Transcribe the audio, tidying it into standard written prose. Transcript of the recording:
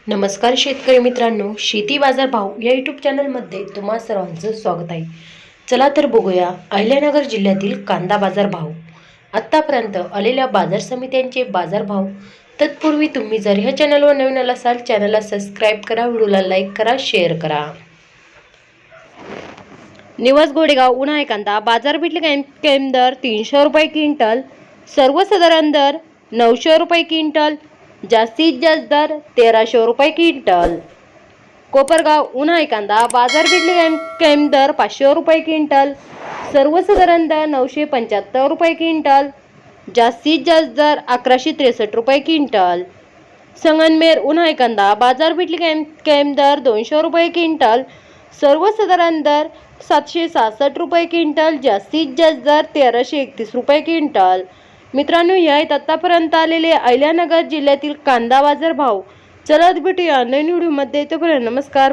नमस्कार शेतकरी मित्रांनो, शेती बाजार भाव या यूट्यूब चॅनलमध्ये तुम्हा सर्वांचं स्वागत आहे। चला तर बघूया अहिल्यानगर जिल्ह्यातील कांदा बाजार भाव, आत्तापर्यंत आलेल्या बाजार समित्यांचे बाजार भाव। तत्पूर्वी तुम्ही जर ह्या चॅनलवर नवीन असाल चॅनलला सबस्क्राईब करा, व्हिडिओला लाईक करा, शेअर करा। निवास गोडेगाव उन्हाळी कांदा बाजारपेठेतील कायम दर 300 रुपये क्विंटल, सर्वसाधारण दर 900 रुपये क्विंटल, जास्तीत जास्त दर 1300 रुपये क्विंटल। कोपरगाव उन्हाळी कांदा बाजारपेठेतील कायम दर 500 रुपये क्विंटल, सर्वसाधारण दर 975 रुपये क्विंटल, जास्तीत जास्त दर 1163 रुपये क्विंटल। संगमनेर उन्हाळी कांदा बाजारपेठेतील कायम दर 200 रुपये क्विंटल, सर्वसाधारण दर 766 रुपये क्विंटल, जास्तीत जास्त दर 1331 रुपये क्विंटल। मित्रांनो, या आहेत आतापर्यंत आलेले अहिल्यानगर जिल्ह्यातील कांदा बाजार भाव। चला भेटूया नवीन व्हिडिओमध्ये, तोपर्यंत नमस्कार।